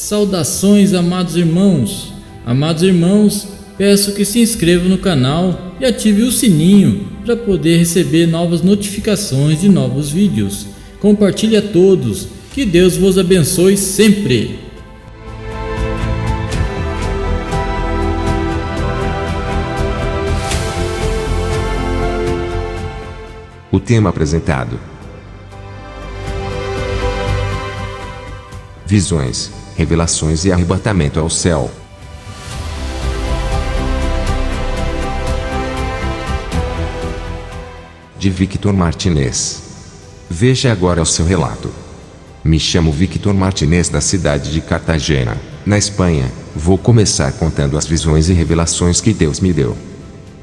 Saudações, amados irmãos! Amados irmãos, peço que se inscrevam no canal e ative o sininho para poder receber novas notificações de novos vídeos. Compartilhe a todos, que Deus vos abençoe sempre! O tema apresentado: visões, revelações e arrebatamento ao céu. De Victor Martinez. Veja agora o seu relato. Me chamo Victor Martinez, da cidade de Cartagena, na Espanha. Vou começar contando as visões e revelações que Deus me deu.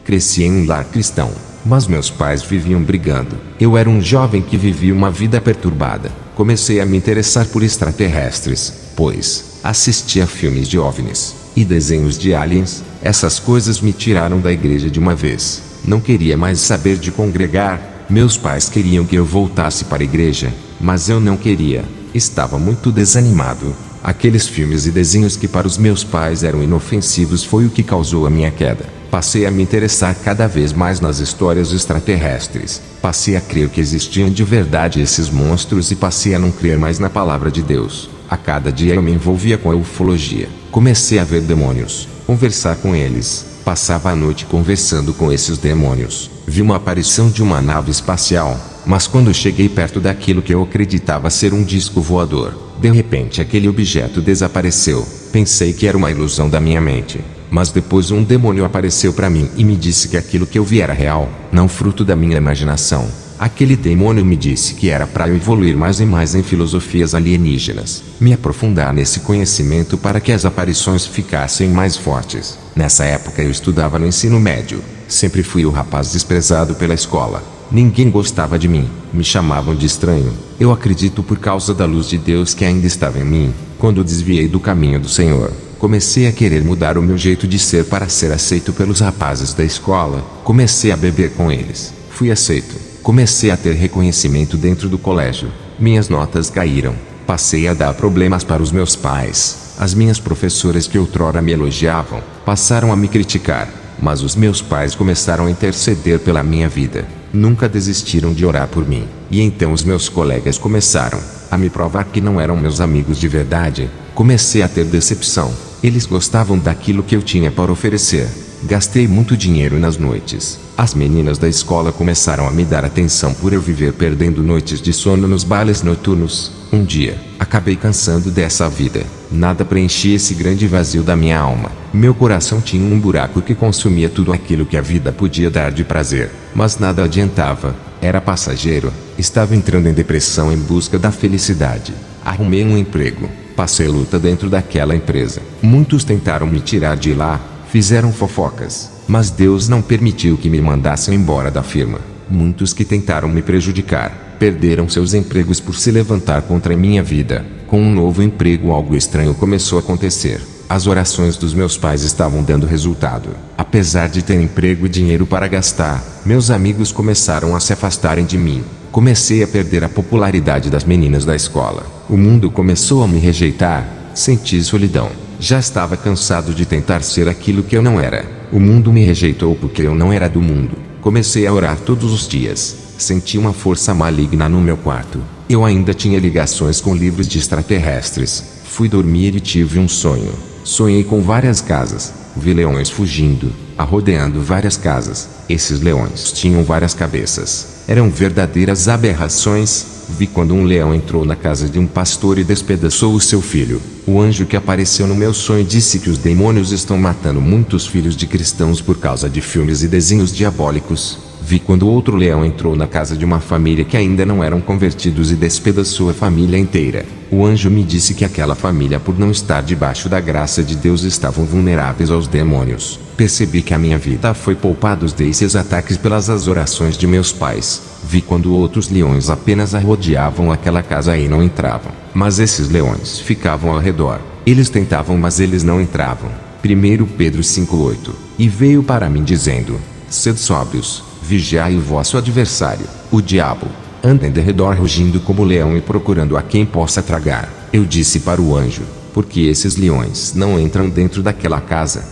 Cresci em um lar cristão, mas meus pais viviam brigando. Eu era um jovem que vivia uma vida perturbada. Comecei a me interessar por extraterrestres, pois assistia a filmes de OVNIs e desenhos de aliens. Essas coisas me tiraram da igreja de uma vez. Não queria mais saber de congregar. Meus pais queriam que eu voltasse para a igreja, mas eu não queria. Estava muito desanimado. Aqueles filmes e desenhos que para os meus pais eram inofensivos foi o que causou a minha queda. Passei a me interessar cada vez mais nas histórias extraterrestres. Passei a crer que existiam de verdade esses monstros e passei a não crer mais na palavra de Deus. A cada dia eu me envolvia com a ufologia. Comecei a ver demônios, conversar com eles. Passava a noite conversando com esses demônios. Vi uma aparição de uma nave espacial, mas quando cheguei perto daquilo que eu acreditava ser um disco voador, de repente aquele objeto desapareceu. Pensei que era uma ilusão da minha mente. Mas depois um demônio apareceu para mim e me disse que aquilo que eu vi era real, não fruto da minha imaginação. Aquele demônio me disse que era para eu evoluir mais e mais em filosofias alienígenas, me aprofundar nesse conhecimento para que as aparições ficassem mais fortes. Nessa época eu estudava no ensino médio. Sempre fui o rapaz desprezado pela escola. Ninguém gostava de mim, me chamavam de estranho. Eu acredito por causa da luz de Deus que ainda estava em mim. Quando desviei do caminho do Senhor, comecei a querer mudar o meu jeito de ser para ser aceito pelos rapazes da escola. Comecei a beber com eles. Fui aceito. Comecei a ter reconhecimento dentro do colégio. Minhas notas caíram. Passei a dar problemas para os meus pais. As minhas professoras que outrora me elogiavam, passaram a me criticar. Mas os meus pais começaram a interceder pela minha vida. Nunca desistiram de orar por mim. E então os meus colegas começaram a me provar que não eram meus amigos de verdade. Comecei a ter decepção. Eles gostavam daquilo que eu tinha para oferecer. Gastei muito dinheiro nas noites. As meninas da escola começaram a me dar atenção por eu viver perdendo noites de sono nos bailes noturnos. Um dia, acabei cansando dessa vida. Nada preenchia esse grande vazio da minha alma. Meu coração tinha um buraco que consumia tudo aquilo que a vida podia dar de prazer. Mas nada adiantava. Era passageiro. Estava entrando em depressão em busca da felicidade. Arrumei um emprego. Passei luta dentro daquela empresa. Muitos tentaram me tirar de lá. Fizeram fofocas. Mas Deus não permitiu que me mandassem embora da firma. Muitos que tentaram me prejudicar perderam seus empregos por se levantar contra a minha vida. Com um novo emprego, algo estranho começou a acontecer. As orações dos meus pais estavam dando resultado. Apesar de ter emprego e dinheiro para gastar, meus amigos começaram a se afastarem de mim. Comecei a perder a popularidade das meninas da escola. O mundo começou a me rejeitar. Senti solidão. Já estava cansado de tentar ser aquilo que eu não era. O mundo me rejeitou porque eu não era do mundo. Comecei a orar todos os dias. Senti uma força maligna no meu quarto. Eu ainda tinha ligações com livros de extraterrestres. Fui dormir e tive um sonho. Sonhei com várias casas. Vi leões fugindo, rodeando várias casas. Esses leões tinham várias cabeças. Eram verdadeiras aberrações. Vi quando um leão entrou na casa de um pastor e despedaçou o seu filho. O anjo que apareceu no meu sonho disse que os demônios estão matando muitos filhos de cristãos por causa de filmes e desenhos diabólicos. Vi quando outro leão entrou na casa de uma família que ainda não eram convertidos e despedaçou a família inteira. O anjo me disse que aquela família, por não estar debaixo da graça de Deus, estavam vulneráveis aos demônios. Percebi que a minha vida foi poupada desses ataques pelas orações de meus pais. Vi quando outros leões apenas rodeavam aquela casa e não entravam. Mas esses leões ficavam ao redor. Eles tentavam, mas eles não entravam. 1 Pedro 5:8. E veio para mim dizendo: sede sóbrios, vigiai o vosso adversário, o diabo. Anda em derredor rugindo como leão e procurando a quem possa tragar. Eu disse para o anjo: porque esses leões não entram dentro daquela casa.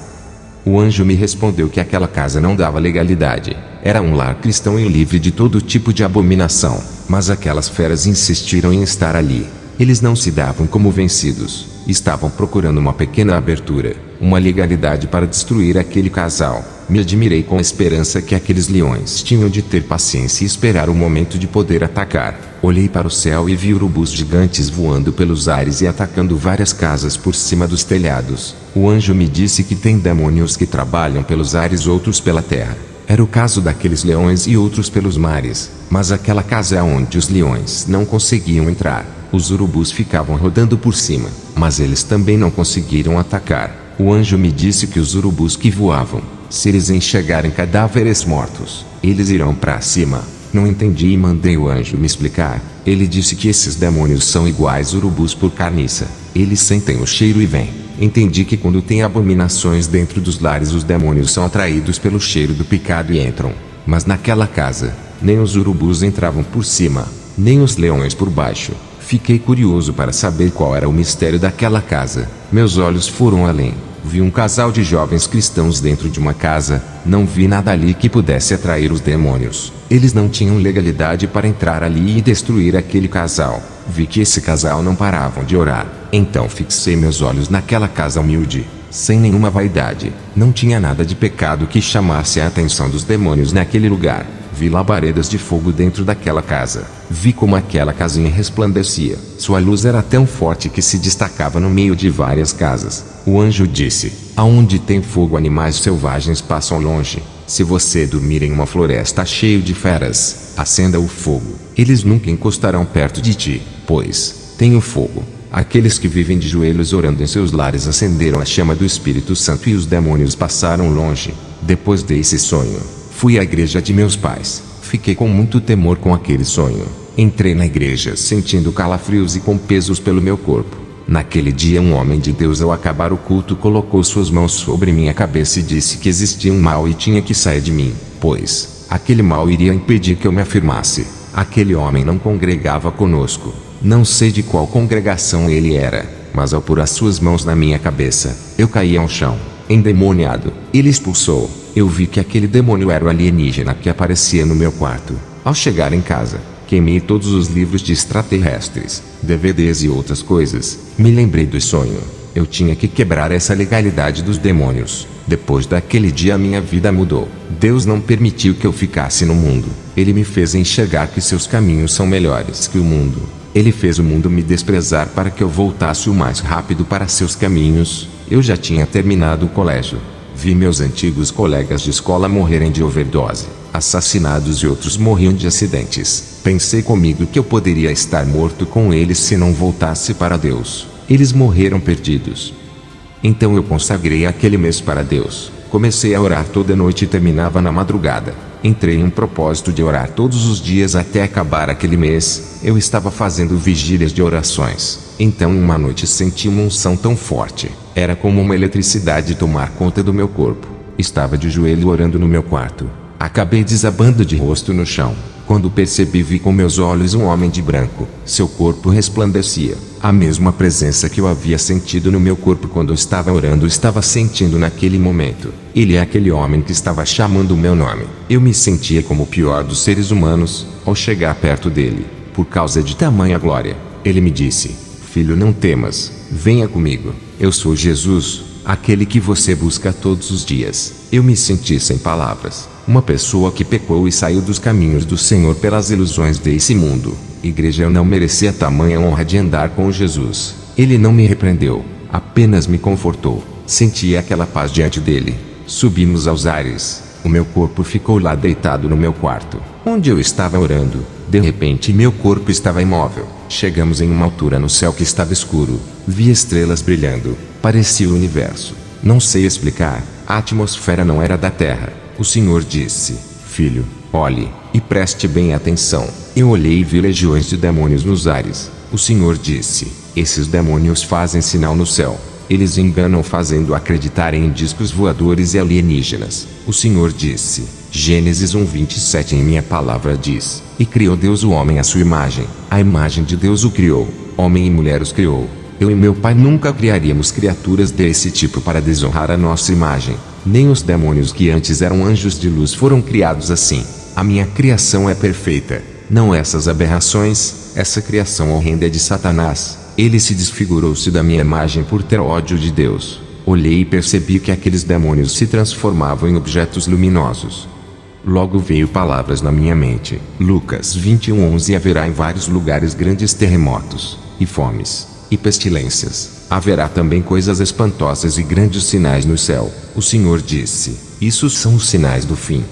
O anjo me respondeu que aquela casa não dava legalidade. Era um lar cristão e livre de todo tipo de abominação, mas aquelas feras insistiram em estar ali. Eles não se davam como vencidos. Estavam procurando uma pequena abertura, uma legalidade para destruir aquele casal. Me admirei com a esperança que aqueles leões tinham de ter paciência e esperar o momento de poder atacar. Olhei para o céu e vi urubus gigantes voando pelos ares e atacando várias casas por cima dos telhados. O anjo me disse que tem demônios que trabalham pelos ares, outros pela terra. Era o caso daqueles leões e outros pelos mares, mas aquela casa é onde os leões não conseguiam entrar. Os urubus ficavam rodando por cima, mas eles também não conseguiram atacar. O anjo me disse que os urubus que voavam, se eles enxergarem cadáveres mortos, eles irão para cima. Não entendi e mandei o anjo me explicar. Ele disse que esses demônios são iguais urubus por carniça. Eles sentem o cheiro e vêm. Entendi que quando tem abominações dentro dos lares, os demônios são atraídos pelo cheiro do picado e entram. Mas naquela casa, nem os urubus entravam por cima, nem os leões por baixo. Fiquei curioso para saber qual era o mistério daquela casa. Meus olhos foram além. Vi um casal de jovens cristãos dentro de uma casa. Não vi nada ali que pudesse atrair os demônios. Eles não tinham legalidade para entrar ali e destruir aquele casal. Vi que esse casal não paravam de orar. Então fixei meus olhos naquela casa humilde, sem nenhuma vaidade. Não tinha nada de pecado que chamasse a atenção dos demônios naquele lugar. Vi labaredas de fogo dentro daquela casa. Vi como aquela casinha resplandecia. Sua luz era tão forte que se destacava no meio de várias casas. O anjo disse: aonde tem fogo, animais selvagens passam longe. Se você dormir em uma floresta cheia de feras, acenda o fogo. Eles nunca encostarão perto de ti, pois tem o fogo. Aqueles que vivem de joelhos orando em seus lares acenderam a chama do Espírito Santo e os demônios passaram longe. Depois desse sonho, fui à igreja de meus pais. Fiquei com muito temor com aquele sonho. Entrei na igreja sentindo calafrios e com pesos pelo meu corpo. Naquele dia, um homem de Deus, ao acabar o culto, colocou suas mãos sobre minha cabeça e disse que existia um mal e tinha que sair de mim, pois aquele mal iria impedir que eu me afirmasse. Aquele homem não congregava conosco. Não sei de qual congregação ele era, mas ao pôr as suas mãos na minha cabeça, eu caí ao chão, endemoniado. Ele expulsou. Eu vi que aquele demônio era o alienígena que aparecia no meu quarto. Ao chegar em casa, queimei todos os livros de extraterrestres, DVDs e outras coisas. Me lembrei do sonho. Eu tinha que quebrar essa legalidade dos demônios. Depois daquele dia, minha vida mudou. Deus não permitiu que eu ficasse no mundo. Ele me fez enxergar que seus caminhos são melhores que o mundo. Ele fez o mundo me desprezar para que eu voltasse o mais rápido para seus caminhos. Eu já tinha terminado o colégio. Vi meus antigos colegas de escola morrerem de overdose, assassinados, e outros morriam de acidentes. Pensei comigo que eu poderia estar morto com eles se não voltasse para Deus. Eles morreram perdidos. Então eu consagrei aquele mês para Deus. Comecei a orar toda noite e terminava na madrugada. Entrei em um propósito de orar todos os dias até acabar aquele mês. Eu estava fazendo vigílias de orações. Então uma noite senti uma unção tão forte. Era como uma eletricidade tomar conta do meu corpo. Estava de joelho orando no meu quarto. Acabei desabando de rosto no chão. Quando percebi, vi com meus olhos um homem de branco. Seu corpo resplandecia. A mesma presença que eu havia sentido no meu corpo quando eu estava orando, estava sentindo naquele momento. Ele é aquele homem que estava chamando o meu nome. Eu me sentia como o pior dos seres humanos ao chegar perto dele, por causa de tamanha glória. Ele me disse: filho, não temas, venha comigo. Eu sou Jesus, aquele que você busca todos os dias. Eu me senti sem palavras. Uma pessoa que pecou e saiu dos caminhos do Senhor pelas ilusões desse mundo. Igreja, eu não merecia tamanha honra de andar com Jesus. Ele não me repreendeu, apenas me confortou. Senti aquela paz diante dele. Subimos aos ares. O meu corpo ficou lá deitado no meu quarto, onde eu estava orando. De repente, meu corpo estava imóvel. Chegamos em uma altura no céu que estava escuro. Vi estrelas brilhando. Parecia o universo. Não sei explicar. A atmosfera não era da Terra. O Senhor disse: filho, olhe e preste bem atenção. Eu olhei e vi legiões de demônios nos ares. O Senhor disse: esses demônios fazem sinal no céu. Eles enganam fazendo acreditar em discos voadores e alienígenas. O Senhor disse: Gênesis 1:27, em minha palavra diz: e criou Deus o homem à sua imagem. A imagem de Deus o criou. Homem e mulher os criou. Eu e meu pai nunca criaríamos criaturas desse tipo para desonrar a nossa imagem. Nem os demônios que antes eram anjos de luz foram criados assim. A minha criação é perfeita. Não essas aberrações, essa criação horrenda é de Satanás. Ele se desfigurou-se da minha imagem por ter ódio de Deus. Olhei e percebi que aqueles demônios se transformavam em objetos luminosos. Logo veio palavras na minha mente. Lucas 21:11 Haverá em vários lugares grandes terremotos, e fomes, e pestilências. Haverá também coisas espantosas e grandes sinais no céu. O Senhor disse, isso são os sinais do fim.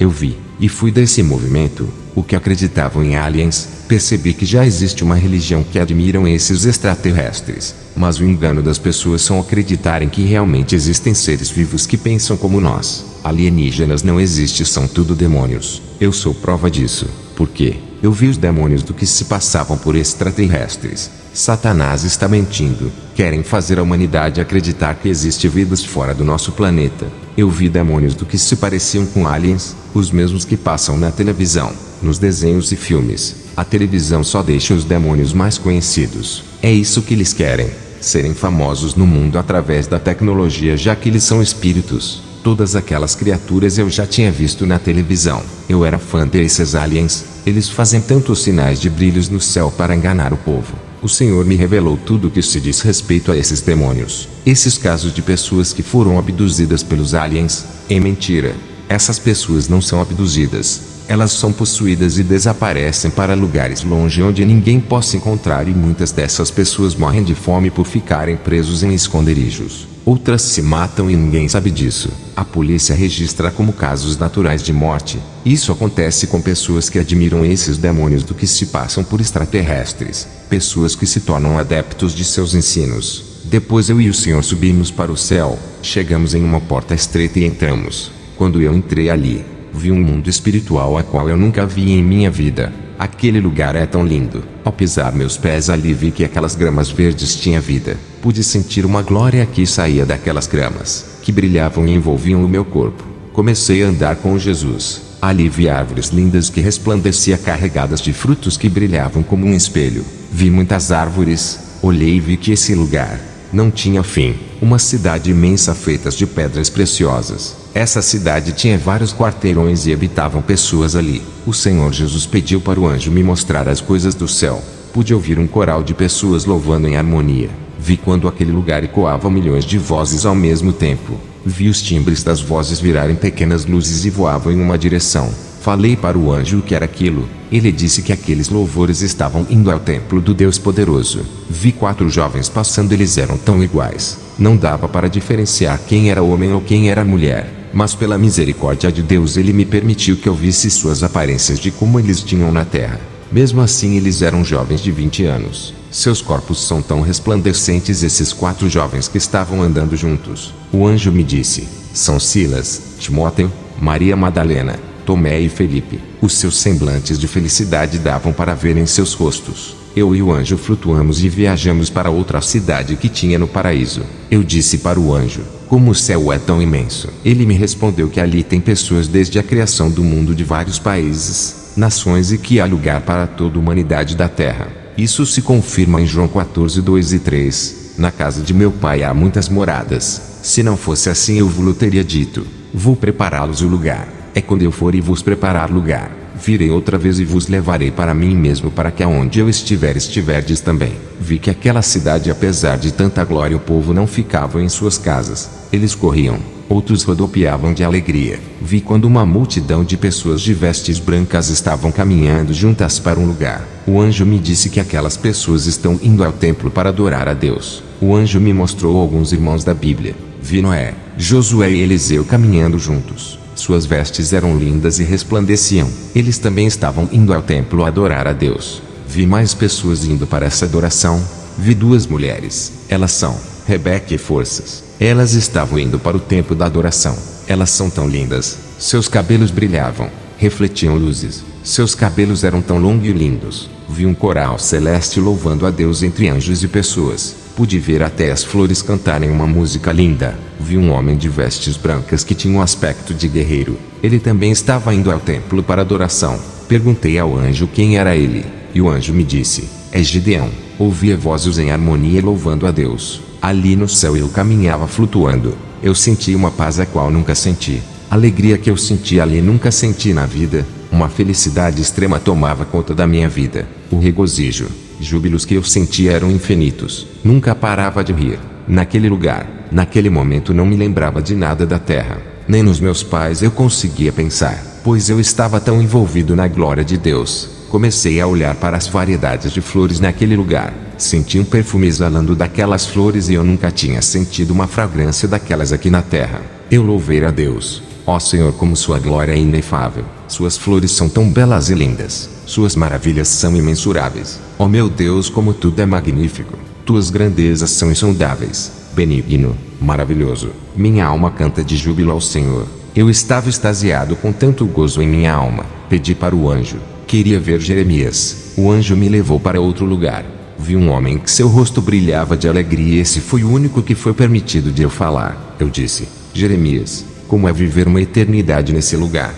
Eu vi, e fui desse movimento, o que acreditavam em aliens. Percebi que já existe uma religião que admiram esses extraterrestres. Mas o engano das pessoas são acreditarem que realmente existem seres vivos que pensam como nós. Alienígenas não existem, são tudo demônios. Eu sou prova disso. Por quê? Eu vi os demônios do que se passavam por extraterrestres. Satanás está mentindo. Querem fazer a humanidade acreditar que existe vidas fora do nosso planeta. Eu vi demônios do que se pareciam com aliens, os mesmos que passam na televisão, nos desenhos e filmes. A televisão só deixa os demônios mais conhecidos. É isso que eles querem. Serem famosos no mundo através da tecnologia, já que eles são espíritos. Todas aquelas criaturas eu já tinha visto na televisão. Eu era fã desses aliens. Eles fazem tantos sinais de brilhos no céu para enganar o povo. O Senhor me revelou tudo o que se diz respeito a esses demônios. Esses casos de pessoas que foram abduzidas pelos aliens, é mentira. Essas pessoas não são abduzidas. Elas são possuídas e desaparecem para lugares longe onde ninguém possa encontrar, e muitas dessas pessoas morrem de fome por ficarem presos em esconderijos. Outras se matam e ninguém sabe disso. A polícia registra como casos naturais de morte. Isso acontece com pessoas que admiram esses demônios do que se passam por extraterrestres. Pessoas que se tornam adeptos de seus ensinos. Depois eu e o Senhor subimos para o céu. Chegamos em uma porta estreita e entramos. Quando eu entrei ali, vi um mundo espiritual a qual eu nunca vi em minha vida. Aquele lugar é tão lindo. Ao pisar meus pés ali, vi que aquelas gramas verdes tinham vida. Pude sentir uma glória que saía daquelas gramas, que brilhavam e envolviam o meu corpo. Comecei a andar com Jesus. Ali vi árvores lindas que resplandeciam, carregadas de frutos que brilhavam como um espelho. Vi muitas árvores. Olhei e vi que esse lugar não tinha fim. Uma cidade imensa feita de pedras preciosas. Essa cidade tinha vários quarteirões e habitavam pessoas ali. O Senhor Jesus pediu para o anjo me mostrar as coisas do céu. Pude ouvir um coral de pessoas louvando em harmonia. Vi quando aquele lugar ecoava milhões de vozes ao mesmo tempo. Vi os timbres das vozes virarem pequenas luzes e voavam em uma direção. Falei para o anjo o que era aquilo. Ele disse que aqueles louvores estavam indo ao templo do Deus poderoso. Vi 4 jovens passando, eles eram tão iguais. Não dava para diferenciar quem era homem ou quem era mulher. Mas pela misericórdia de Deus ele me permitiu que eu visse suas aparências de como eles tinham na terra. Mesmo assim eles eram jovens de 20 anos. Seus corpos são tão resplandecentes, esses 4 jovens que estavam andando juntos. O anjo me disse, são Silas, Timóteo, Maria Madalena, Tomé e Felipe. Os seus semblantes de felicidade davam para ver em seus rostos. Eu e o anjo flutuamos e viajamos para outra cidade que tinha no paraíso. Eu disse para o anjo, como o céu é tão imenso. Ele me respondeu que ali tem pessoas desde a criação do mundo de vários países, nações, e que há lugar para toda a humanidade da terra. Isso se confirma em João 14:2-3. Na casa de meu pai há muitas moradas. Se não fosse assim eu vos teria dito, vou prepará-los o lugar. É quando eu for e vos preparar lugar, virei outra vez e vos levarei para mim mesmo, para que aonde eu estiver estiverdes também. Vi que aquela cidade, apesar de tanta glória, o povo não ficava em suas casas. Eles corriam, outros rodopiavam de alegria. Vi quando uma multidão de pessoas de vestes brancas estavam caminhando juntas para um lugar. O anjo me disse que aquelas pessoas estão indo ao templo para adorar a Deus. O anjo me mostrou alguns irmãos da Bíblia. Vi Noé, Josué e Eliseu caminhando juntos. Suas vestes eram lindas e resplandeciam. Eles também estavam indo ao templo adorar a Deus. Vi mais pessoas indo para essa adoração. Vi 2 mulheres. Elas são Rebeca e Forças. Elas estavam indo para o templo da adoração. Elas são tão lindas. Seus cabelos brilhavam, refletiam luzes. Seus cabelos eram tão longos e lindos. Vi um coral celeste louvando a Deus entre anjos e pessoas. Pude ver até as flores cantarem uma música linda. Vi um homem de vestes brancas que tinha um aspecto de guerreiro. Ele também estava indo ao templo para adoração. Perguntei ao anjo quem era ele, e o anjo me disse, é Gideão, Ouvia vozes em harmonia louvando a Deus. Ali no céu eu caminhava flutuando. Eu sentia uma paz a qual nunca senti. Alegria que eu senti ali nunca senti na vida. Uma felicidade extrema tomava conta da minha vida. O regozijo, júbilos que eu sentia eram infinitos. Nunca parava de rir. Naquele lugar, naquele momento não me lembrava de nada da terra. Nem nos meus pais eu conseguia pensar, pois eu estava tão envolvido na glória de Deus. Comecei a olhar para as variedades de flores naquele lugar. Senti um perfume exalando daquelas flores e eu nunca tinha sentido uma fragrância daquelas aqui na terra. Eu louvei a Deus. Ó Senhor, como sua glória é inefável. Suas flores são tão belas e lindas. Suas maravilhas são imensuráveis. Ó meu Deus, como tudo é magnífico. Tuas grandezas são insondáveis. Benigno, maravilhoso. Minha alma canta de júbilo ao Senhor. Eu estava extasiado com tanto gozo em minha alma. Pedi para o anjo. Queria ver Jeremias. O anjo me levou para outro lugar. Vi um homem que seu rosto brilhava de alegria e esse foi o único que foi permitido de eu falar. Eu disse: Jeremias, como é viver uma eternidade nesse lugar?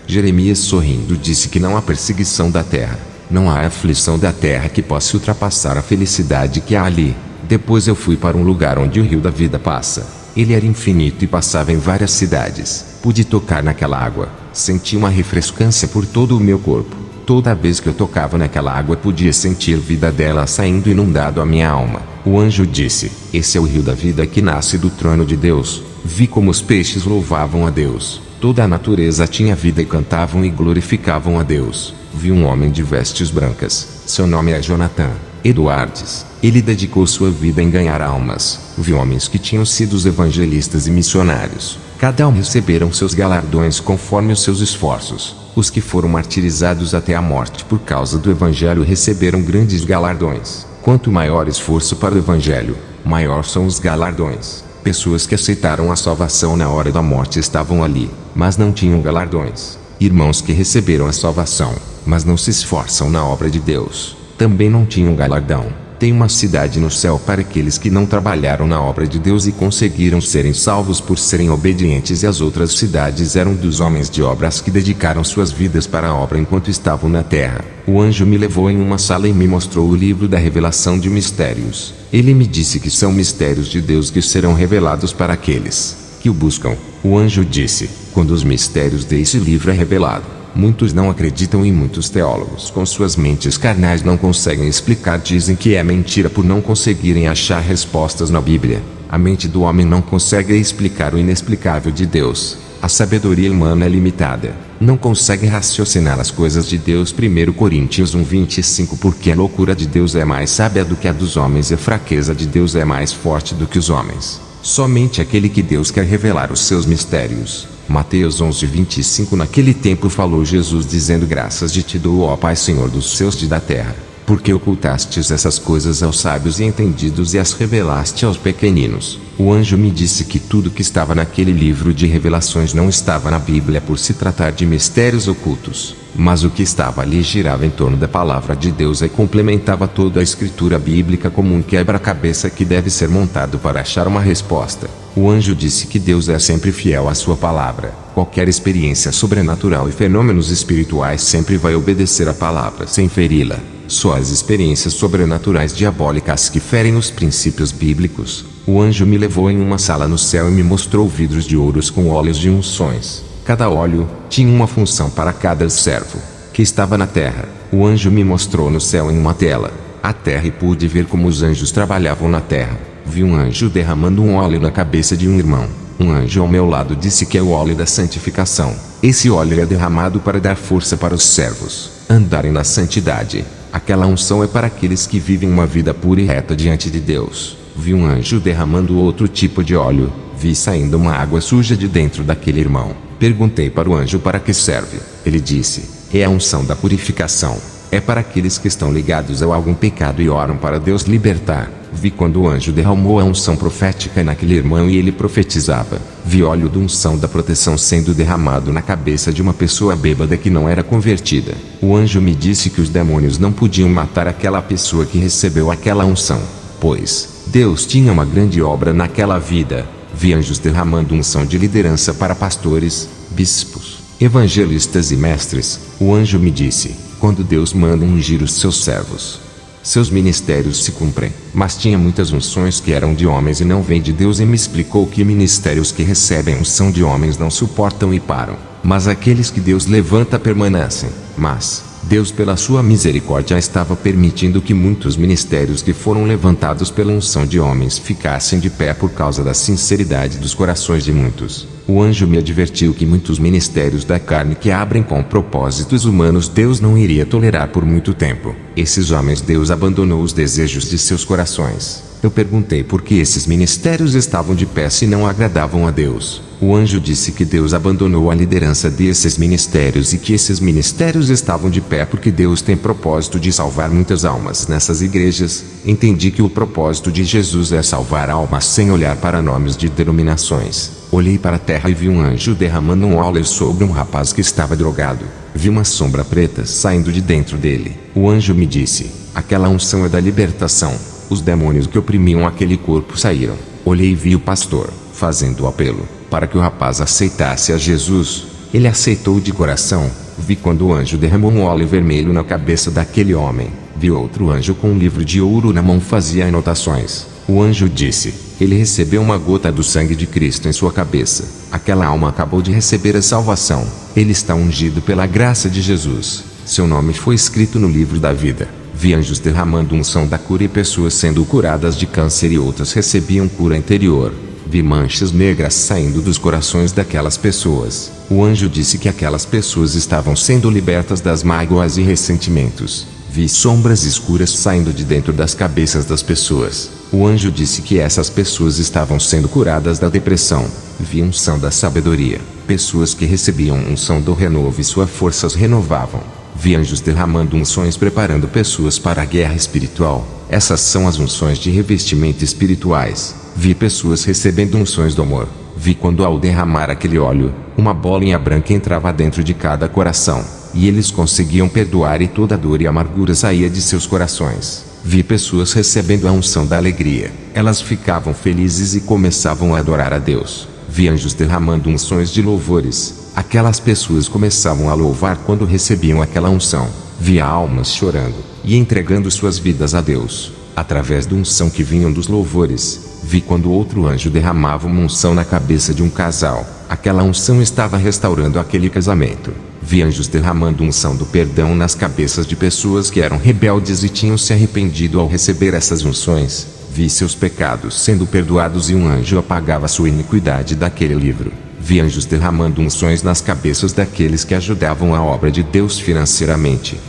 Jeremias, sorrindo, disse que não há perseguição da terra. Não há aflição da terra que possa ultrapassar a felicidade que há ali. Depois eu fui para um lugar onde o rio da vida passa. Ele era infinito e passava em várias cidades. Pude tocar naquela água. Senti uma refrescância por todo o meu corpo. Toda vez que eu tocava naquela água podia sentir vida dela saindo inundado a minha alma. O anjo disse: esse é o rio da vida que nasce do trono de Deus. Vi como os peixes louvavam a Deus. Toda a natureza tinha vida e cantavam e glorificavam a Deus. Vi um homem de vestes brancas. Seu nome é Jonathan Edwards. Ele dedicou sua vida em ganhar almas. Vi homens que tinham sido os evangelistas e missionários. Cada um receberam seus galardões conforme os seus esforços. Os que foram martirizados até a morte por causa do evangelho receberam grandes galardões. Quanto maior esforço para o evangelho, maior são os galardões. Pessoas que aceitaram a salvação na hora da morte estavam ali, mas não tinham galardões. Irmãos que receberam a salvação, mas não se esforçam na obra de Deus, também não tinham galardão. Tem uma cidade no céu para aqueles que não trabalharam na obra de Deus e conseguiram serem salvos por serem obedientes, e as outras cidades eram dos homens de obras que dedicaram suas vidas para a obra enquanto estavam na terra. O anjo me levou em uma sala e me mostrou o livro da revelação de mistérios. Ele me disse que são mistérios de Deus que serão revelados para aqueles que o buscam. O anjo disse: quando os mistérios desse livro é revelado, muitos não acreditam e muitos teólogos com suas mentes carnais não conseguem explicar, dizem que é mentira por não conseguirem achar respostas na Bíblia. A mente do homem não consegue explicar o inexplicável de Deus. A sabedoria humana é limitada. Não consegue raciocinar as coisas de Deus. 1 Coríntios 1:25. Porque a loucura de Deus é mais sábia do que a dos homens e a fraqueza de Deus é mais forte do que os homens. Somente aquele que Deus quer revelar os seus mistérios. Mateus 11:25. Naquele tempo falou Jesus dizendo: graças te dou, ó Pai, Senhor dos céus e da terra, porque ocultastes essas coisas aos sábios e entendidos e as revelaste aos pequeninos. O anjo me disse que tudo que estava naquele livro de revelações não estava na Bíblia por se tratar de mistérios ocultos, mas o que estava ali girava em torno da palavra de Deus e complementava toda a escritura bíblica como um quebra-cabeça que deve ser montado para achar uma resposta. O anjo disse que Deus é sempre fiel à sua palavra. Qualquer experiência sobrenatural e fenômenos espirituais sempre vai obedecer à palavra sem feri-la. Só as experiências sobrenaturais diabólicas que ferem os princípios bíblicos. O anjo me levou em uma sala no céu e me mostrou vidros de ouros com óleos de unções. Cada óleo tinha uma função para cada servo que estava na terra. O anjo me mostrou no céu em uma tela a terra e pude ver como os anjos trabalhavam na terra. Vi um anjo derramando um óleo na cabeça de um irmão. Um anjo ao meu lado disse que é o óleo da santificação. Esse óleo é derramado para dar força para os servos andarem na santidade. Aquela unção é para aqueles que vivem uma vida pura e reta diante de Deus. Vi um anjo derramando outro tipo de óleo. Vi saindo uma água suja de dentro daquele irmão. Perguntei para o anjo para que serve. Ele disse: é a unção da purificação. É para aqueles que estão ligados a algum pecado e oram para Deus libertar. Vi quando o anjo derramou a unção profética naquele irmão e ele profetizava. Vi óleo de unção da proteção sendo derramado na cabeça de uma pessoa bêbada que não era convertida. O anjo me disse que os demônios não podiam matar aquela pessoa que recebeu aquela unção, pois Deus tinha uma grande obra naquela vida. Vi anjos derramando unção de liderança para pastores, bispos, evangelistas e mestres. O anjo me disse: quando Deus manda ungir os seus servos, seus ministérios se cumprem. Mas tinha muitas unções que eram de homens e não vêm de Deus, e me explicou que ministérios que recebem unção de homens não suportam e param, mas aqueles que Deus levanta permanecem. Mas Deus, pela sua misericórdia, estava permitindo que muitos ministérios que foram levantados pela unção de homens ficassem de pé por causa da sinceridade dos corações de muitos. O anjo me advertiu que muitos ministérios da carne que abrem com propósitos humanos Deus não iria tolerar por muito tempo. Esses homens Deus abandonou os desejos de seus corações. Eu perguntei por que esses ministérios estavam de pé se não agradavam a Deus. O anjo disse que Deus abandonou a liderança desses ministérios e que esses ministérios estavam de pé porque Deus tem propósito de salvar muitas almas nessas igrejas. Entendi que o propósito de Jesus é salvar almas sem olhar para nomes de denominações. Olhei para a terra e vi um anjo derramando um óleo sobre um rapaz que estava drogado. Vi uma sombra preta saindo de dentro dele. O anjo me disse: aquela unção é da libertação. Os demônios que oprimiam aquele corpo saíram. Olhei e vi o pastor fazendo o apelo para que o rapaz aceitasse a Jesus. Ele aceitou de coração. Vi quando o anjo derramou um óleo vermelho na cabeça daquele homem. Vi outro anjo com um livro de ouro na mão, fazia anotações. O anjo disse: ele recebeu uma gota do sangue de Cristo em sua cabeça. Aquela alma acabou de receber a salvação. Ele está ungido pela graça de Jesus. Seu nome foi escrito no livro da vida. Vi anjos derramando unção da cura e pessoas sendo curadas de câncer e outras recebiam cura interior. Vi manchas negras saindo dos corações daquelas pessoas. O anjo disse que aquelas pessoas estavam sendo libertas das mágoas e ressentimentos. Vi sombras escuras saindo de dentro das cabeças das pessoas. O anjo disse que essas pessoas estavam sendo curadas da depressão. Vi unção da sabedoria. Pessoas que recebiam unção do renovo e suas forças renovavam. Vi anjos derramando unções preparando pessoas para a guerra espiritual. Essas são as unções de revestimento espirituais. Vi pessoas recebendo unções do amor. Vi quando ao derramar aquele óleo, uma bolinha branca entrava dentro de cada coração, e eles conseguiam perdoar e toda dor e amargura saía de seus corações. Vi pessoas recebendo a unção da alegria. Elas ficavam felizes e começavam a adorar a Deus. Vi anjos derramando unções de louvores. Aquelas pessoas começavam a louvar quando recebiam aquela unção. Vi almas chorando e entregando suas vidas a Deus, através da unção que vinham dos louvores. Vi quando outro anjo derramava uma unção na cabeça de um casal. Aquela unção estava restaurando aquele casamento. Vi anjos derramando unção do perdão nas cabeças de pessoas que eram rebeldes e tinham se arrependido ao receber essas unções. Vi seus pecados sendo perdoados e um anjo apagava sua iniquidade daquele livro. Vi anjos derramando unções nas cabeças daqueles que ajudavam a obra de Deus financeiramente.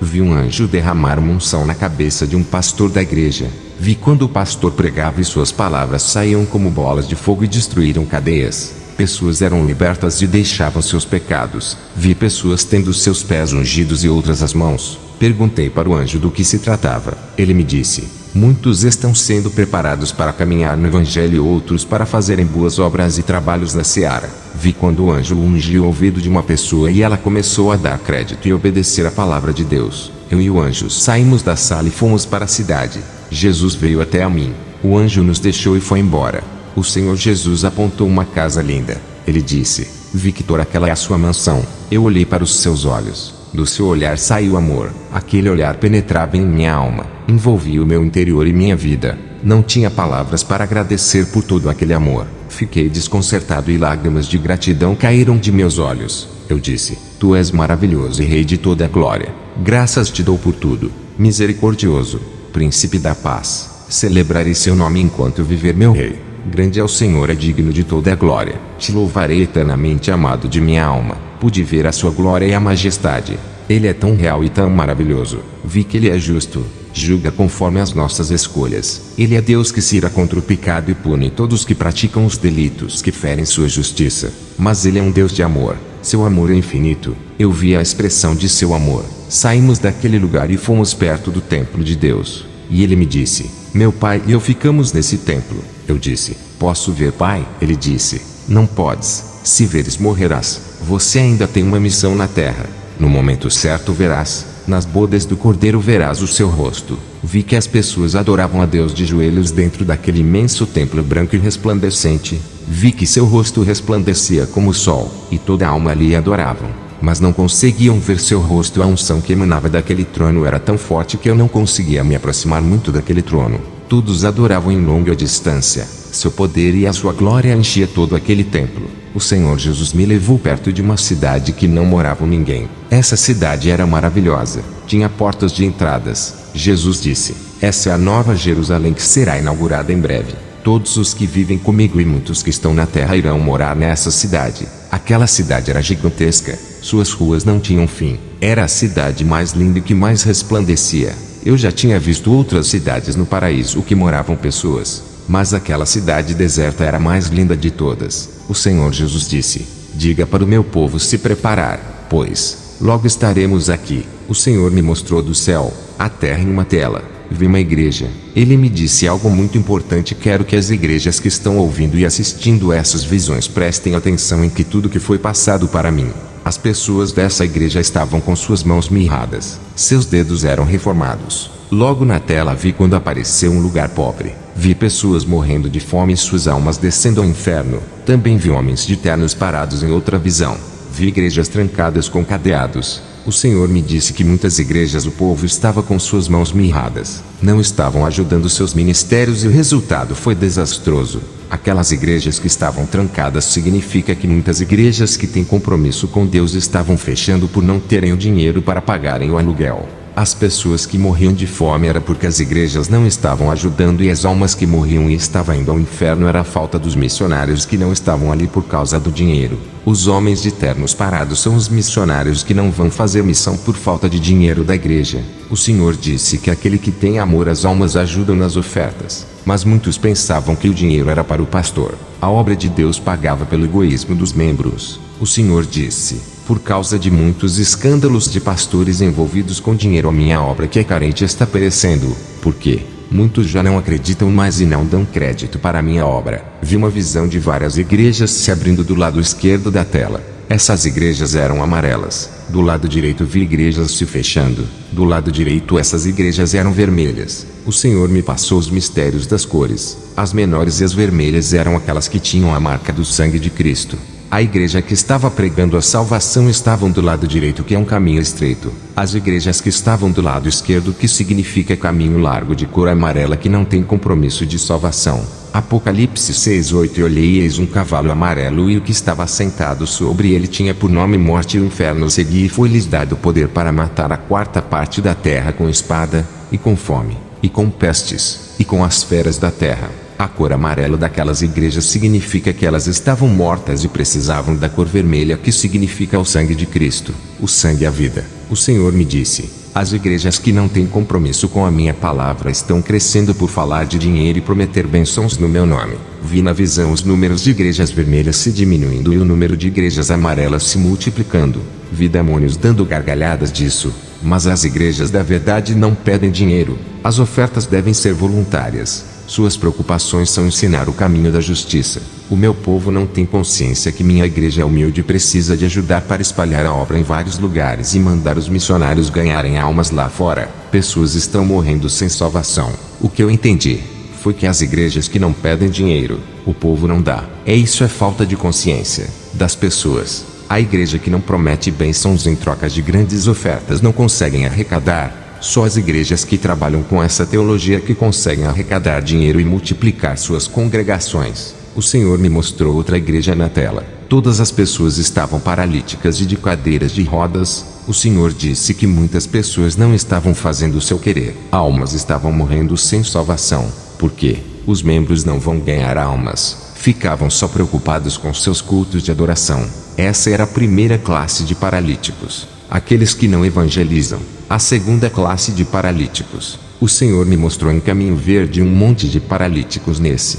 Vi um anjo derramar uma unção na cabeça de um pastor da igreja. Vi quando o pastor pregava e suas palavras saíam como bolas de fogo e destruíram cadeias. Pessoas eram libertas e deixavam seus pecados. Vi pessoas tendo seus pés ungidos e outras as mãos. Perguntei para o anjo do que se tratava. Ele me disse: muitos estão sendo preparados para caminhar no evangelho e outros para fazerem boas obras e trabalhos na seara. Vi quando o anjo ungiu o ouvido de uma pessoa e ela começou a dar crédito e obedecer a palavra de Deus. Eu e o anjo saímos da sala e fomos para a cidade. Jesus veio até a mim. O anjo nos deixou e foi embora. O Senhor Jesus apontou uma casa linda. Ele disse: Victor, aquela é a sua mansão. Eu olhei para os seus olhos. Do seu olhar saiu amor. Aquele olhar penetrava em minha alma, envolvia o meu interior e minha vida. Não tinha palavras para agradecer por todo aquele amor. Fiquei desconcertado e lágrimas de gratidão caíram de meus olhos. Eu disse: Tu és maravilhoso e Rei de toda a glória. Graças te dou por tudo. Misericordioso, Príncipe da paz. Celebrarei seu nome enquanto viver, meu Rei. Grande é o Senhor, é digno de toda a glória. Te louvarei eternamente, amado de minha alma. Pude ver a sua glória e a majestade. Ele é tão real e tão maravilhoso. Vi que ele é justo. Julga conforme as nossas escolhas. Ele é Deus que se ira contra o pecado e pune todos que praticam os delitos que ferem sua justiça. Mas ele é um Deus de amor. Seu amor é infinito. Eu vi a expressão de seu amor. Saímos daquele lugar e fomos perto do templo de Deus. E ele me disse: Meu pai e eu ficamos nesse templo. Eu disse: Posso ver, pai? Ele disse: Não podes. Se veres, morrerás. Você ainda tem uma missão na terra. No momento certo verás. Nas bodas do Cordeiro verás o seu rosto. Vi que as pessoas adoravam a Deus de joelhos dentro daquele imenso templo branco e resplandecente. Vi que seu rosto resplandecia como o sol, e toda a alma ali adoravam. mas não conseguiam ver seu rosto. A unção que emanava daquele trono era tão forte que eu não conseguia me aproximar muito daquele trono. Todos adoravam em longa distância. Seu poder e a sua glória enchia todo aquele templo. O Senhor Jesus me levou perto de uma cidade que não morava ninguém. Essa cidade era maravilhosa. Tinha portas de entradas. Jesus disse: essa é a nova Jerusalém que será inaugurada em breve. Todos os que vivem comigo e muitos que estão na terra irão morar nessa cidade. Aquela cidade era gigantesca. Suas ruas não tinham fim. Era a cidade mais linda e que mais resplandecia. Eu já tinha visto outras cidades no paraíso que moravam pessoas, mas aquela cidade deserta era a mais linda de todas. O Senhor Jesus disse: diga para o meu povo se preparar, pois logo estaremos aqui. O Senhor me mostrou do céu, a terra em uma tela. Vi uma igreja. Ele me disse algo muito importante. Quero que as igrejas que estão ouvindo e assistindo essas visões prestem atenção em que tudo que foi passado para mim. As pessoas dessa igreja estavam com suas mãos mirradas. Seus dedos eram reformados. Logo na tela vi quando apareceu um lugar pobre. Vi pessoas morrendo de fome e suas almas descendo ao inferno. Também vi homens de ternos parados em outra visão. Vi igrejas trancadas com cadeados. O Senhor me disse que muitas igrejas o povo estava com suas mãos mirradas. Não estavam ajudando seus ministérios e o resultado foi desastroso. Aquelas igrejas que estavam trancadas significa que muitas igrejas que têm compromisso com Deus estavam fechando por não terem o dinheiro para pagarem o aluguel. As pessoas que morriam de fome era porque as igrejas não estavam ajudando, e as almas que morriam e estavam indo ao inferno era a falta dos missionários que não estavam ali por causa do dinheiro. Os homens de ternos parados são os missionários que não vão fazer missão por falta de dinheiro da igreja. O Senhor disse que aquele que tem amor às almas ajuda nas ofertas, mas muitos pensavam que o dinheiro era para o pastor. A obra de Deus pagava pelo egoísmo dos membros. O Senhor disse: por causa de muitos escândalos de pastores envolvidos com dinheiro, a minha obra que é carente está perecendo. Por quê? Muitos já não acreditam mais e não dão crédito para a minha obra. Vi uma visão de várias igrejas se abrindo do lado esquerdo da tela. Essas igrejas eram amarelas. Do lado direito vi igrejas se fechando. Do lado direito essas igrejas eram vermelhas. O Senhor me passou os mistérios das cores. As menores e as vermelhas eram aquelas que tinham a marca do sangue de Cristo. A igreja que estava pregando a salvação estavam do lado direito, que é um caminho estreito. As igrejas que estavam do lado esquerdo, que significa caminho largo de cor amarela, que não tem compromisso de salvação. Apocalipse 6:8. E olhei e eis um cavalo amarelo, e o que estava sentado sobre ele tinha por nome Morte, e o inferno o seguia, e foi-lhes dado poder para matar a quarta parte da terra com espada, e com fome, e com pestes, e com as feras da terra. A cor amarela daquelas igrejas significa que elas estavam mortas e precisavam da cor vermelha, que significa o sangue de Cristo. O sangue é a vida. O Senhor me disse: as igrejas que não têm compromisso com a minha palavra estão crescendo por falar de dinheiro e prometer bênçãos no meu nome. Vi na visão os números de igrejas vermelhas se diminuindo e o número de igrejas amarelas se multiplicando. Vi demônios dando gargalhadas disso. Mas as igrejas da verdade não pedem dinheiro. As ofertas devem ser voluntárias. Suas preocupações são ensinar o caminho da justiça. O meu povo não tem consciência que minha igreja é humilde e precisa de ajudar para espalhar a obra em vários lugares e mandar os missionários ganharem almas lá fora. Pessoas estão morrendo sem salvação. O que eu entendi foi que as igrejas que não pedem dinheiro, o povo não dá. Isso é falta de consciência das pessoas. A igreja que não promete bênçãos em troca de grandes ofertas não conseguem arrecadar. Só as igrejas que trabalham com essa teologia que conseguem arrecadar dinheiro e multiplicar suas congregações. O Senhor me mostrou outra igreja na tela. Todas as pessoas estavam paralíticas e de cadeiras de rodas. O Senhor disse que muitas pessoas não estavam fazendo o seu querer. Almas estavam morrendo sem salvação. Por quê? Os membros não vão ganhar almas. Ficavam só preocupados com seus cultos de adoração. Essa era a primeira classe de paralíticos. Aqueles que não evangelizam. A segunda classe de paralíticos. O Senhor me mostrou em caminho verde um monte de paralíticos nesse.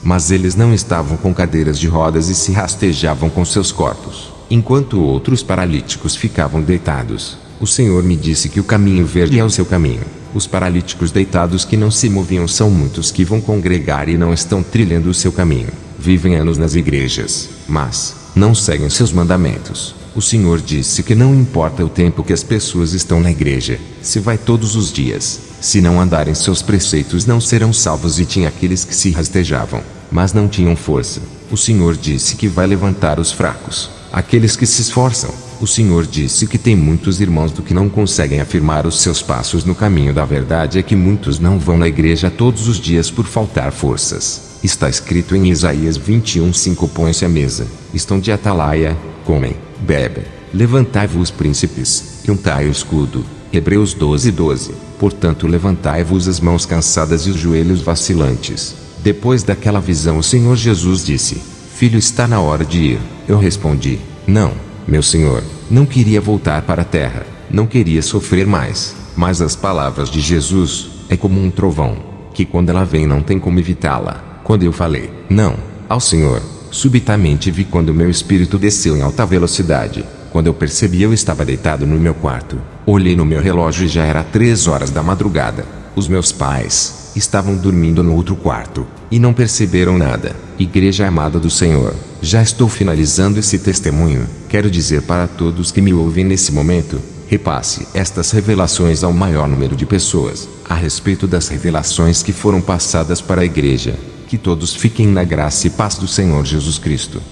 Mas eles não estavam com cadeiras de rodas e se rastejavam com seus corpos, enquanto outros paralíticos ficavam deitados. O Senhor me disse que o caminho verde é o seu caminho. Os paralíticos deitados que não se moviam são muitos que vão congregar e não estão trilhando o seu caminho. Vivem anos nas igrejas, mas não seguem seus mandamentos. O Senhor disse que não importa o tempo que as pessoas estão na igreja, se vai todos os dias, se não andarem seus preceitos não serão salvos. E tinha aqueles que se rastejavam, mas não tinham força. O Senhor disse que vai levantar os fracos, aqueles que se esforçam, o Senhor disse que tem muitos irmãos do que não conseguem afirmar os seus passos no caminho da verdade é que muitos não vão na igreja todos os dias por faltar forças. Está escrito em Isaías 21:5 põe-se à mesa, estão de atalaia, comem, bebem, levantai-vos príncipes, e untai o escudo. Hebreus 12:12. Portanto levantai-vos as mãos cansadas e os joelhos vacilantes. Depois daquela visão o Senhor Jesus disse: Filho, está na hora de ir. Eu respondi: Não, meu Senhor, não queria voltar para a terra, não queria sofrer mais. Mas as palavras de Jesus é como um trovão, que quando ela vem não tem como evitá-la. Quando eu falei não ao Senhor, subitamente vi quando meu espírito desceu em alta velocidade. Quando eu percebi, eu estava deitado no meu quarto. Olhei no meu relógio e já era 3 horas da madrugada. Os meus pais estavam dormindo no outro quarto e não perceberam nada. Igreja amada do Senhor, já estou finalizando esse testemunho. Quero dizer para todos que me ouvem nesse momento, repasse estas revelações ao maior número de pessoas, a respeito das revelações que foram passadas para a igreja. Que todos fiquem na graça e paz do Senhor Jesus Cristo.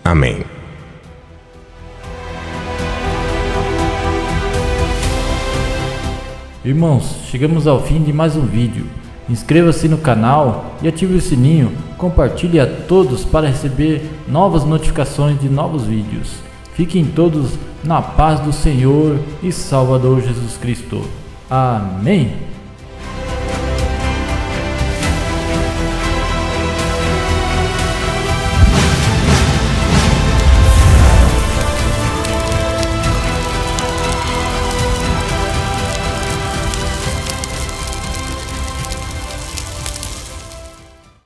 Amém. Irmãos, chegamos ao fim de mais um vídeo. Inscreva-se no canal e ative o sininho. Compartilhe a todos para receber novas notificações de novos vídeos. Fiquem todos na paz do Senhor e Salvador Jesus Cristo. Amém.